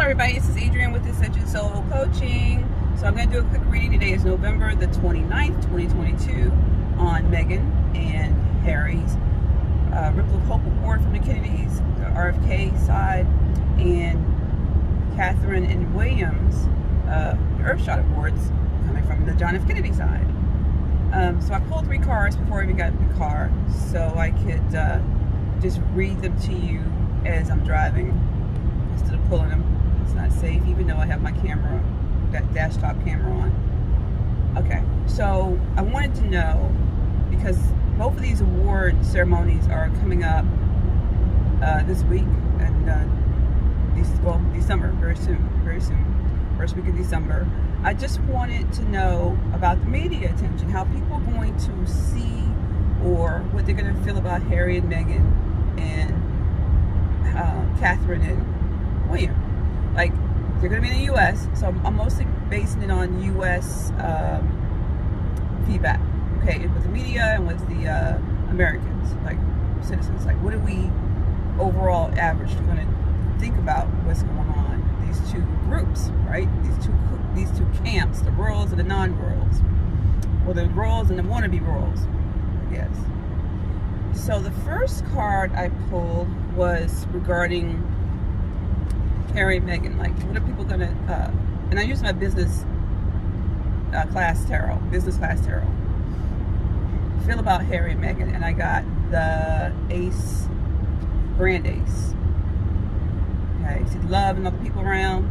everybody, this is Adrienne with Ascension Soul Coaching. So I'm going to do a quick reading. Today is November the 29th, 2022 on Meghan and Harry's Ripple of Hope Award from the Kennedys, the RFK side, and Katherine and William's Earthshot Awards coming from the John F. Kennedy side. So I pulled 3 cards before I even got in the car so I could just read them to you as I'm driving instead of pulling them. It's not safe, even though I have my camera, that desktop camera on. Okay, so I wanted to know, because both of these award ceremonies are coming up this week, and December, very soon, first week of December. I just wanted to know about the media attention, how people are going to see or what they're going to feel about Harry and Meghan and Katherine and William. Like, they're going to be in the U.S., so I'm mostly basing it on U.S. feedback, okay, with the media and with the Americans, like citizens. Like, what are we overall average going to think about what's going on? These two groups, right? These two camps, the royals and the non-royals, or the royals and the wannabe royals, I guess. So the first card I pulled was regarding Harry and Meghan. Like, what are people gonna, and I use my business class tarot, feel about Harry and Meghan, and I got the Ace, Grand Ace. Okay, see the love and other people around.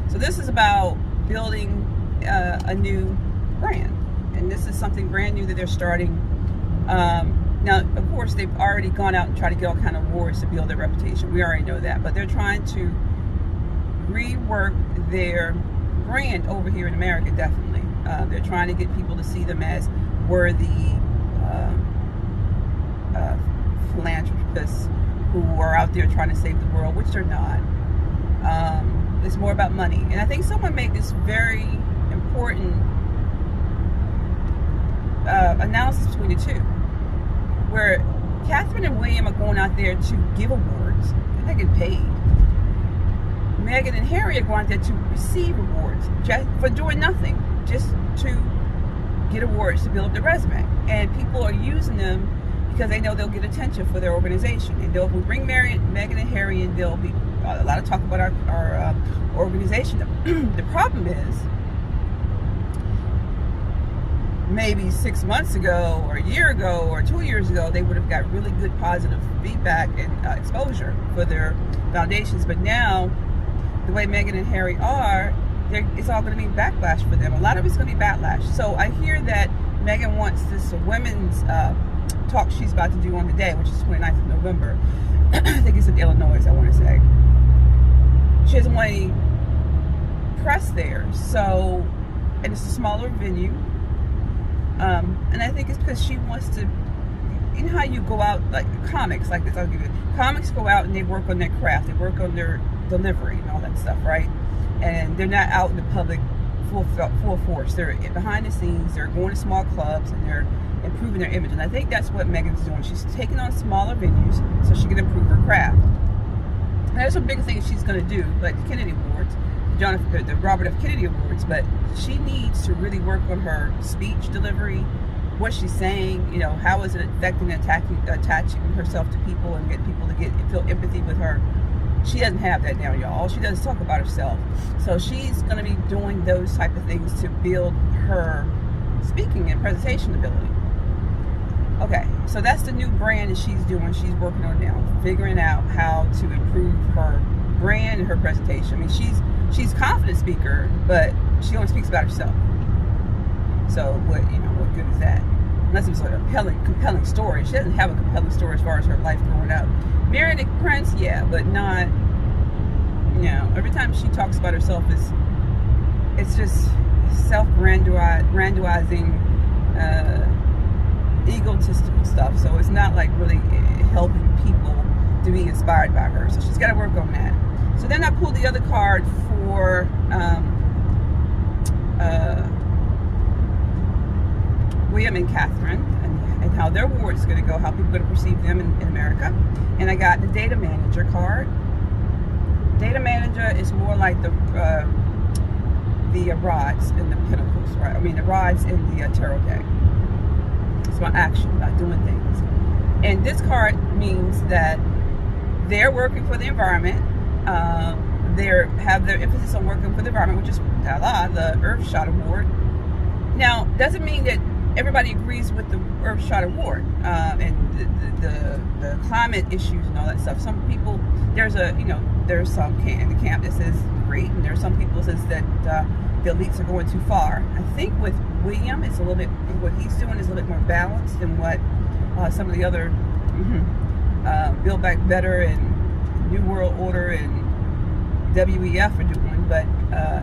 So this is about building a new brand, and this is something brand new that they're starting. Now, of course, they've already gone out and tried to get all kind of awards to build their reputation. We already know that, but they're trying to rework their brand over here in America. Definitely, they're trying to get people to see them as worthy philanthropists who are out there trying to save the world, which they're not. It's more about money. And I think someone made this very important analysis between the two, where Katherine and William are going out there to give awards and they get paid. Meghan and Harry are going out there to receive awards just for doing nothing, just to get awards to build up their resume. And people are using them because they know they'll get attention for their organization. And they'll bring Meghan and Harry, and there'll be a lot of talk about our organization. The problem is, maybe 6 months ago, or a year ago, or 2 years ago, they would have got really good positive feedback and exposure for their foundations. But now, the way Meghan and Harry are, it's all going to be backlash for them. A lot of it's going to be backlash. So I hear that Meghan wants this women's talk she's about to do on the day, which is 29th of November. I think it's in Illinois, I want to say. She doesn't want any press there. So, and it's a smaller venue. And I think it's because she wants to, you know how you go out, like comics, like this, I'll give you, comics go out and they work on their craft, they work on their delivery and all that stuff, right? And they're not out in the public full force. They're behind the scenes, they're going to small clubs, and they're improving their image. And I think that's what Meghan's doing. She's taking on smaller venues so she can improve her craft. And there's some big things she's going to do, like the Kennedy Awards, the Robert F. Kennedy Awards, but she needs to really work on her speech delivery, what she's saying, you know, how is it affecting and attaching herself to people and getting people to feel empathy with her. She doesn't have that now, y'all. All she does is talk about herself. So she's going to be doing those type of things to build her speaking and presentation ability. Okay, so that's the new brand that she's doing. She's working on now, figuring out how to improve her brand and her presentation. I mean, she's a confident speaker, but she only speaks about herself. So what good is that? Unless it's a compelling story. She doesn't have a compelling story as far as her life growing up. Marrying the prince, yeah, but not, you know, every time she talks about herself, it's just self-grandizing, egotistical stuff. So it's not like really helping people to be inspired by her. So she's got to work on that. So then I pulled the other card for William and Katherine, and how their award is going to go, how people are going to perceive them in America. And I got the data manager card. Data manager is more like the rods in the pentacles, right? I mean, the rods in the tarot deck. It's about action, about doing things. And this card means that they're working for the environment. They have their emphasis on working for the environment, which is the Earthshot Award. Now, doesn't mean that everybody agrees with the Earthshot Award and the climate issues and all that stuff. Some people, there's some in the camp that says great, and there's some people that says that the elites are going too far. I think with William, it's a little bit, what he's doing is a little bit more balanced than what some of the other Build Back Better and New World Order and WEF are doing, but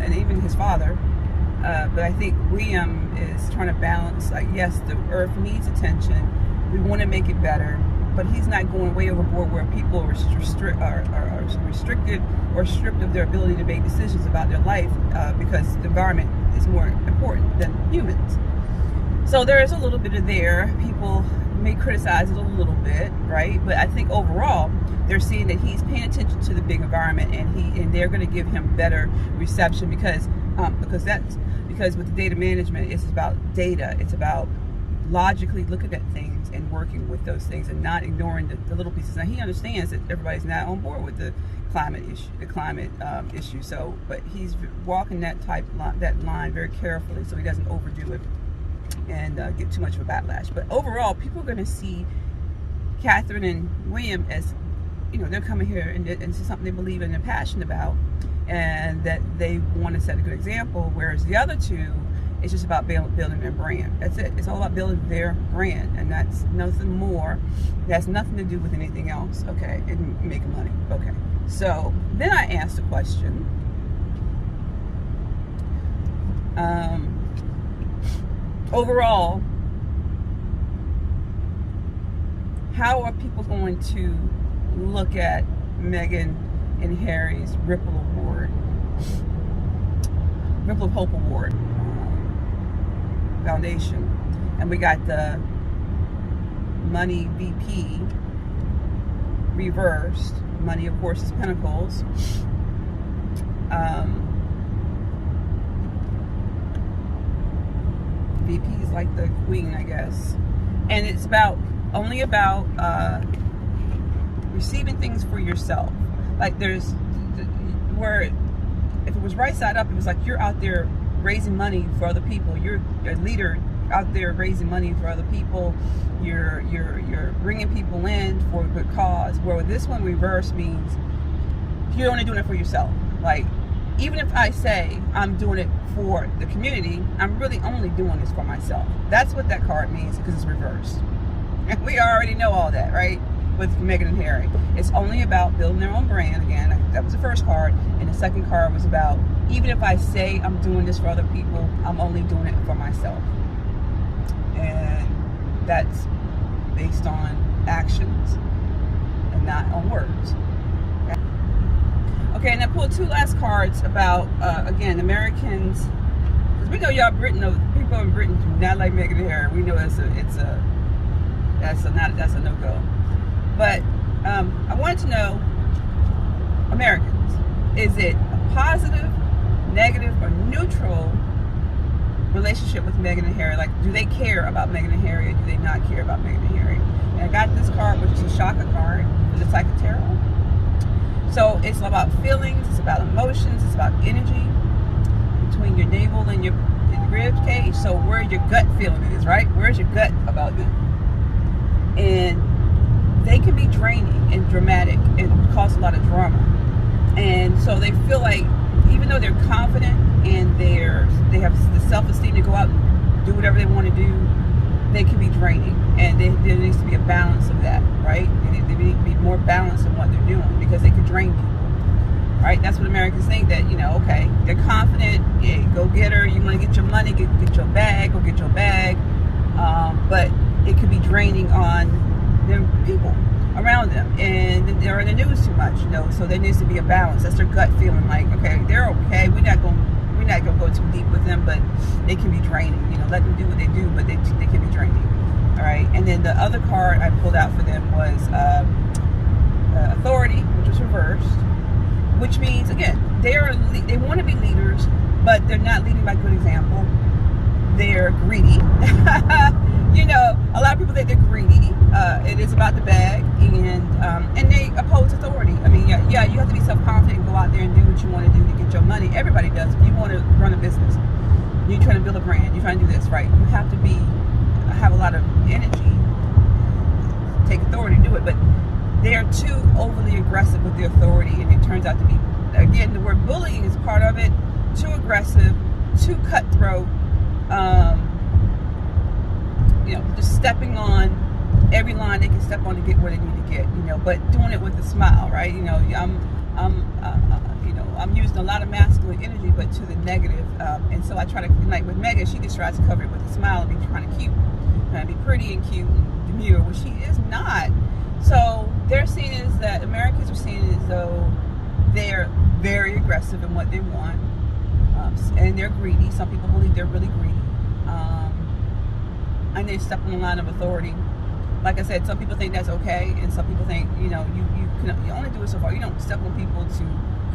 and even his father. But I think William is trying to balance, like, yes, the earth needs attention. We want to make it better, but he's not going way overboard where people are restricted or stripped of their ability to make decisions about their life because the environment is more important than humans. So there is a little bit of there. People may criticize it a little bit, right? But I think overall, they're seeing that he's paying attention to the big environment, and they're going to give him better reception because with the data management, it's about data. It's about logically looking at things and working with those things and not ignoring the little pieces. Now, he understands that everybody's not on board with the climate issue. So, but he's walking that line very carefully so he doesn't overdo it and get too much of a backlash. But overall, people are going to see Katherine and William as, they're coming here and it's something they believe in and passionate about, and that they want to set a good example. Whereas the other two, it's just about building their brand. That's it. It's all about building their brand, and that's nothing more. It has nothing to do with anything else. Okay, and making money. Okay. So then I asked the question. Overall, how are people going to look at Meghan and Harry's Ripple of Hope Award Foundation? And we got the Money VP reversed. Money, of course, is Pentacles. VP is like the queen, I guess. And it's only about receiving things for yourself. Like there's where if it was right side up, it was like you're out there raising money for other people. You're a leader out there raising money for other people. You're bringing people in for a good cause. Where this one reverse means you're only doing it for yourself. Like, even if I say I'm doing it for the community, I'm really only doing this for myself. That's what that card means, because it's reversed. And we already know all that, right? With Meghan and Harry. It's only about building their own brand. Again, that was the first card. And the second card was about, even if I say I'm doing this for other people, I'm only doing it for myself. And that's based on actions and not on words. Okay, and I pulled two last cards about, again, Americans. Because we know y'all people in Britain do not like Meghan and Harry. We know that's a no-go. But I wanted to know, Americans, is it a positive, negative, or neutral relationship with Meghan and Harry? Like, do they care about Meghan and Harry, or do they not care about Meghan and Harry? And I got this card, which is a Shaka card, and it's like a tarot. So it's about feelings, it's about emotions, it's about energy between your navel and your rib cage. So where your gut feeling is, right? Where's your gut about them? And they can be draining and dramatic and cause a lot of drama. And so they feel like, even though they're confident and they have the self-esteem to go out and do whatever they want to do, they can be draining. And there needs to be a balance of that, right? They need to be more balanced in what they're doing, because they could drain people, right? That's what Americans think, that, okay, they're confident, yeah, go get her, you want to get your money, get your bag, go get your bag. But it could be draining on them people around them, and they're in the news too much, so there needs to be a balance. That's their gut feeling, like, okay, they're okay, we're not gonna go too deep with them, but they can be draining. Let them do what they do, but they can be draining. All right. And then the other card I pulled out for them was Authority, which was reversed. which means, again, they want to be leaders, but they're not leading by good example. They're greedy. You know, a lot of people think they're greedy. It is about the bag, and they oppose authority. I mean, yeah, you have to be self-confident and go out there and do what you want to do to get your money. Everybody does. If you want to run a business, you're trying to build a brand, you're trying to do this, right? You have to have a lot of energy, take authority to do it, but they are too overly aggressive with the authority, and it turns out to be, again, the word bullying is part of it. Too aggressive, too cutthroat, you know, just stepping on every line they can step on to get where they need to get, you know, but doing it with a smile, right? You know, I'm using a lot of masculine energy, but to the negative, and so I try to, like with Meghan, she just tries to cover it with a smile and be kind of cute, and be pretty and cute and demure, which she is not. So they're seeing as that, Americans are seeing as though they're very aggressive in what they want, and they're greedy. Some people believe they're really greedy, and they step on the line of authority. Like I said, some people think that's okay, and some people think, you know, you only do it so far. You don't step on people to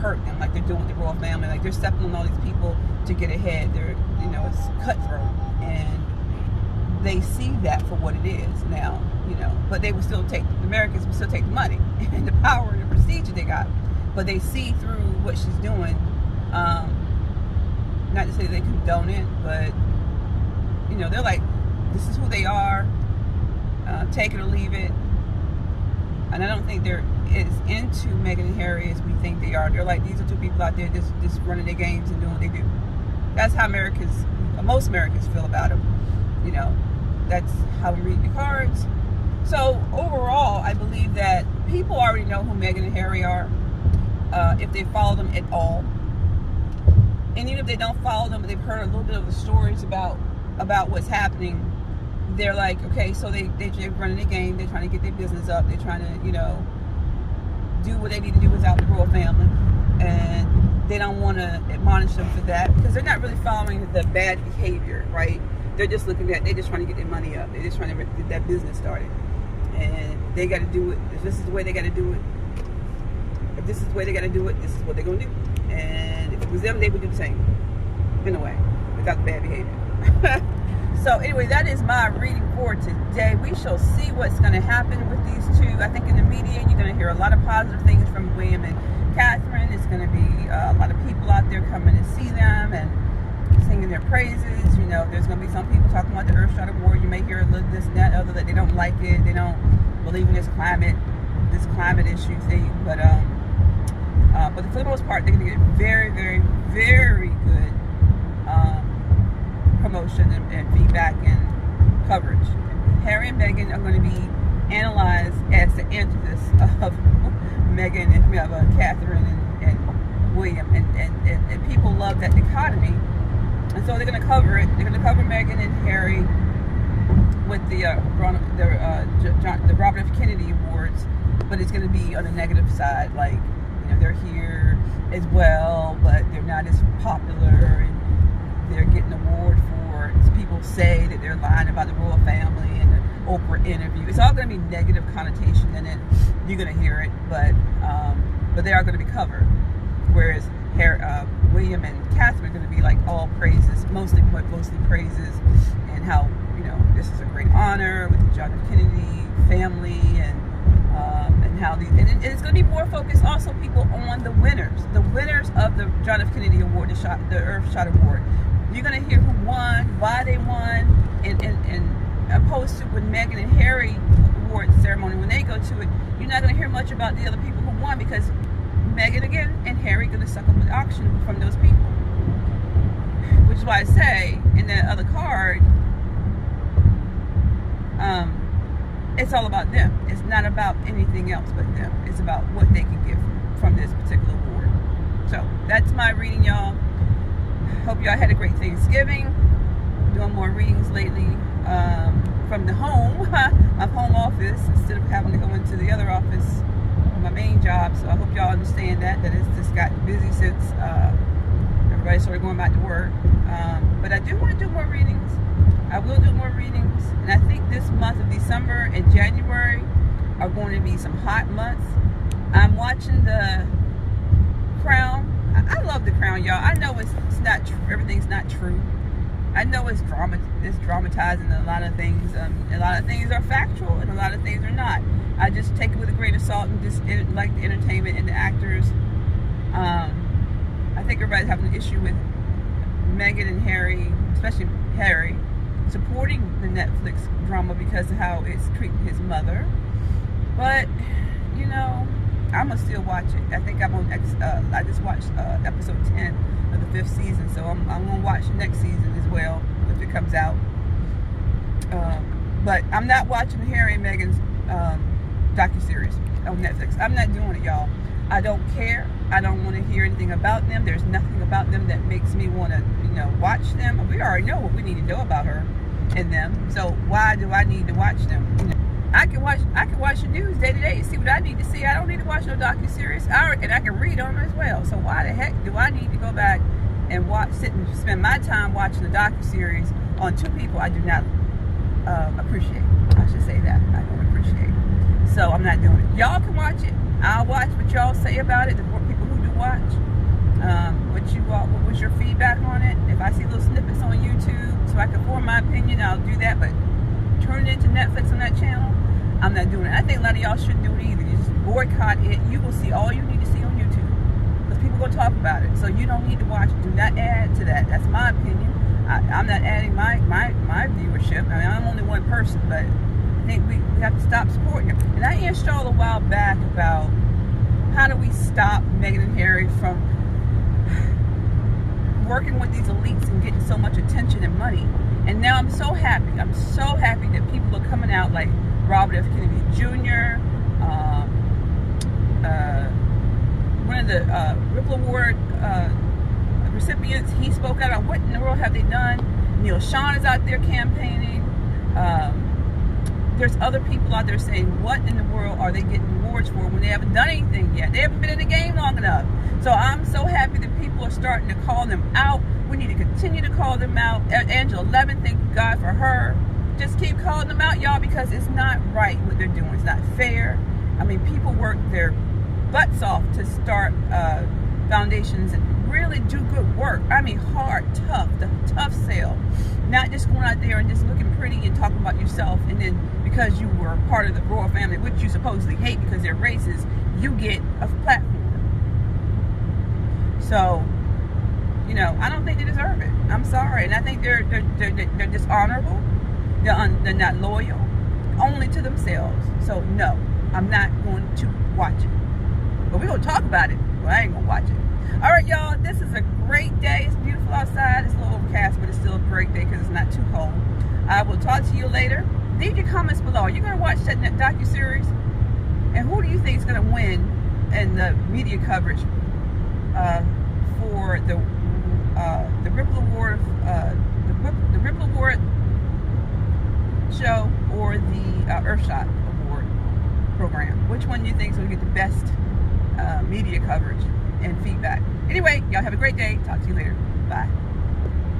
hurt them like they're doing with the royal family. Like they're stepping on all these people to get ahead. They're, you know, it's cutthroat, and they see that for what it is now, you know. But they would still take, the Americans would still take the money and the power and the prestige that they got. But they see through what she's doing. Not to say they condone it, but, you know, they're like, this is who they are. Take it or leave it. And I don't think they're as into Meghan and Harry as we think they are. They're like, these are two people out there just running their games and doing what they do. That's how most Americans feel about them. You know, that's how we read the cards. So overall, I believe that people already know who Meghan and Harry are, if they follow them at all. And even if they don't follow them, they've heard a little bit of the stories about what's happening. They're like, okay, so they're running their game. They're trying to get their business up. They're trying to, you know, do what they need to do without the royal family. And they don't want to admonish them for that because they're not really following the bad behavior, right? They're just looking at, they're just trying to get their money up. They're just trying to get that business started. And they got to do it. If this is the way they got to do it, if this is the way they got to do it, this is what they're going to do. And if it was them, they would do the same, in a way, without the bad behavior. So anyway, that is my reading for today. We shall see what's going to happen with these two. I think in the media, you're going to hear a lot of positive things from William and Katherine. It's going to be a lot of people out there coming to see them and singing their praises. You know, there's going to be some people talking about the Earthshot Award. You may hear a little this and that, other that they don't like it. They don't believe in this climate issue thing. But for the most part, they're going to get very, very, very good promotion and feedback and coverage. Harry and Meghan are going to be analyzed as the antithesis of Meghan and Katherine and William, and people love that dichotomy, and so they're going to cover it. They're going to cover Meghan and Harry with the Robert F. Kennedy Awards, but it's going to be on the negative side, like, you know, they're here as well, but they're not as popular, and they're getting an award for, people say that they're lying about the royal family and the Oprah interview. It's all going to be negative connotation in it. You're going to hear it, but they are going to be covered. Whereas William and Katherine are going to be like all praises, mostly praises, and how, you know, this is a great honor with the John F. Kennedy family, and how these, and it's going to be more focused also, people, on the winners of the John F. Kennedy Award, the Earthshot Award. You're going to hear who won, why they won, and opposed to when Meghan and Harry award ceremony, when they go to it, you're not going to hear much about the other people who won, because Meghan again and Harry are going to suck up an auction from those people. Which is why I say in that other card, it's all about them. It's not about anything else but them. It's about what they can get from this particular award. So that's my reading, y'all. Hope y'all had a great Thanksgiving. Doing more readings lately from the home, my home office, instead of having to go into the other office for my main job. So I hope y'all understand that it's just gotten busy since everybody started going back to work. But I do want to do more readings. I will do more readings, and I think this month of December and January are going to be some hot months. I'm watching the Crown. I love The Crown, y'all. I know it's not true. Everything's not true. I know it's dramatizing a lot of things. A lot of things are factual, and a lot of things are not. I just take it with a grain of salt and just like the entertainment and the actors. I think everybody's having an issue with Meghan and Harry, especially Harry, supporting the Netflix drama because of how it's treating his mother. But you know, I'm gonna still watch it. I think I'm on. I just watched episode 10 of the 5th season, so I'm gonna watch the next season as well if it comes out. But I'm not watching Harry and Meghan's docuseries on Netflix. I'm not doing it, y'all. I don't care. I don't want to hear anything about them. There's nothing about them that makes me want to, watch them. We already know what we need to know about her and them. So why do I need to watch them? I can watch the news day to day and see what I need to see. I don't need to watch no docuseries. And I can read on them as well. So why the heck do I need to go back and sit and spend my time watching the docuseries on two people I do not appreciate? I should say that. I don't appreciate. So I'm not doing it. Y'all can watch it. I'll watch what y'all say about it. The people who do watch. What was your feedback on it? If I see little snippets on YouTube so I can form my opinion, I'll do that. But turn it into Netflix on that channel, I'm not doing it. I think a lot of y'all shouldn't do it either. You just boycott it. You will see all you need to see on YouTube because people are going to talk about it. So you don't need to watch it. Do not add to that. That's my opinion. I'm not adding my viewership. I mean, I'm only one person, but I think we have to stop supporting them. And I asked y'all a while back about how do we stop Meghan and Harry from working with these elites and getting so much attention and money. And now I'm so happy. I'm so happy that people are coming out like Robert F. Kennedy Jr., one of the Ripple Award recipients. He spoke out on what in the world have they done. Neil Sean is out there campaigning. There's other people out there saying, what in the world are they getting awards for when they haven't done anything yet? They haven't been in the game long enough. So I'm so happy that people are starting to call them out. We need to continue to call them out. Angela Levin, thank God for her. Just keep calling them out, y'all, because it's not right what they're doing. It's not fair. I mean, people work their butts off to start foundations and really do good work. I mean, hard, the tough sell. Not just going out there and just looking pretty and talking about yourself, and then because you were part of the royal family, which you supposedly hate because they're racist, you get a platform. So, I don't think they deserve it. I'm sorry, and I think they're dishonorable. They're not loyal, only to themselves. So no, I'm not going to watch it. But we're gonna talk about it. Well, I ain't gonna watch it. All right, y'all. This is a great day. It's beautiful outside. It's a little overcast, but it's still a great day because it's not too cold. I will talk to you later. Leave your comments below. Are you gonna watch that docuseries? And who do you think is gonna win in the media coverage for the Ripple Award, the Ripple Award show, or the Earthshot Award program? Which one do you think is going to get the best media coverage and feedback? Anyway, y'all have a great day. Talk to you later. Bye.